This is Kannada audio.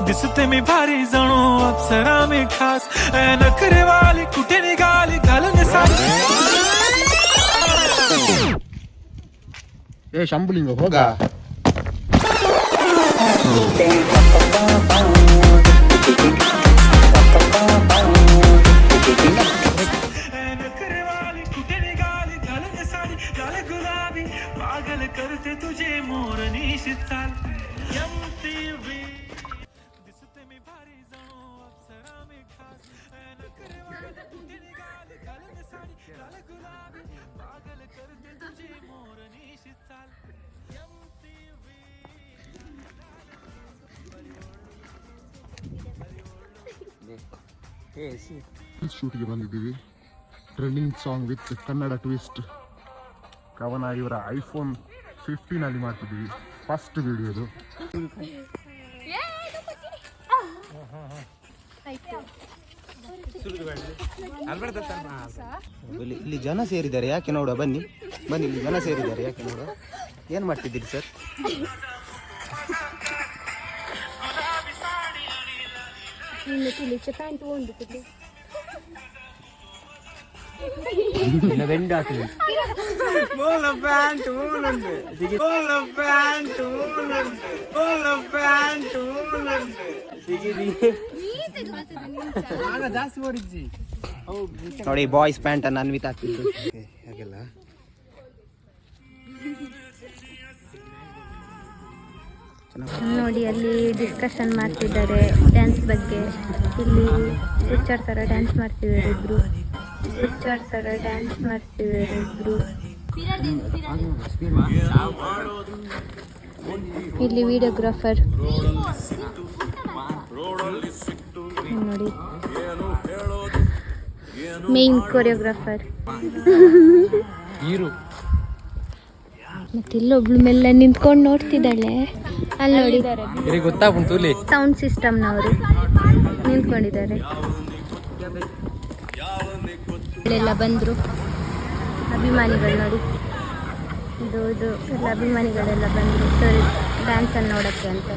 दिसते मी भारी जणू अप्सरा मी खास नखरे वाली कुठे निघाली घालून साडी ಏ ಶಂಭುಲಿಂಗ ಹೋಗ नखरे वाली कुठे निघाली घालून साडी लाल गुलाबी पागल करते तुझे मोरनी शीतल यमतीवी दिसते मी भारी जणू अप्सरा मी खास नखरे वाली कुठे निघाली घालून साडी लाल गुलाबी पागल करते तुझे मोरनी शीतल यमतीवी ಶೂಟ್ಗೆ ಬಂದಿದ್ದೀವಿ. Trending song with Kannada twist ಕವನ ಇವರ ಐಫೋನ್ 15 ಅಲ್ಲಿ ಮಾಡ್ತಿದ್ದೀವಿ. ಫಸ್ಟ್ ವಿಡಿಯೋದು. ಇಲ್ಲಿ ಜನ ಸೇರಿದ್ದಾರೆ ಯಾಕೆ ನೋಡ ಬನ್ನಿ ಬನ್ನಿ ಇಲ್ಲಿ ಜನ ಸೇರಿದ್ದಾರೆ ಯಾಕೆ ನೋಡ ಏನು ಮಾಡ್ತಿದ್ದೀರಿ ಸರ್? ನೋಡಿ ಬಾಯ್ಸ್ ಪ್ಯಾಂಟ್ ಅನ್ನು ಅನ್ವಿತ ಹಾಕ್ತಿದ್ದು ಹಾಗೆಲ್ಲ ನೋಡಿ ಅಲ್ಲಿ ಡಿಸ್ಕಷನ್ ಮಾಡ್ತಿದ್ದಾರೆ ಡ್ಯಾನ್ಸ್ ಬಗ್ಗೆ. ಇಲ್ಲಿ ಹುಚ್ಚಾರ್ ಥರ ಡ್ಯಾನ್ಸ್ ಮಾಡ್ತಿದ್ದಾರೆ ಇಬ್ರು. ಹುಚ್ಚಾರ್ ಥರ ಡ್ಯಾನ್ಸ್ ಮಾಡ್ತಿದ್ದಾರೆ ಇಬ್ರು. ಇಲ್ಲಿ ವಿಡಿಯೋಗ್ರಾಫರ್ ನೋಡಿ, ಮೇನ್ ಕೊರಿಯೋಗ್ರಾಫರ್. ಮತ್ತೆ ಇಲ್ಲೊಬ್ಳು ಮೆಲ್ಲ ನಿಂತ್ಕೊಂಡು ನೋಡ್ತಿದ್ದಾಳೆ. ಅಲ್ಲಿ ನೋಡಿ ಸೌಂಡ್ ಸಿಸ್ಟಮ್ನವರು ನಿಂತ್ಕೊಂಡಿದ್ದಾರೆ. ಇಲ್ಲೆಲ್ಲ ಬಂದರು ಅಭಿಮಾನಿಗಳು ನೋಡಿ, ಇದು ಎಲ್ಲ ಅಭಿಮಾನಿಗಳೆಲ್ಲ ಬಂದರು ಸರಿ ಡ್ಯಾನ್ಸನ್ನು ನೋಡೋಕ್ಕೆ ಅಂತ.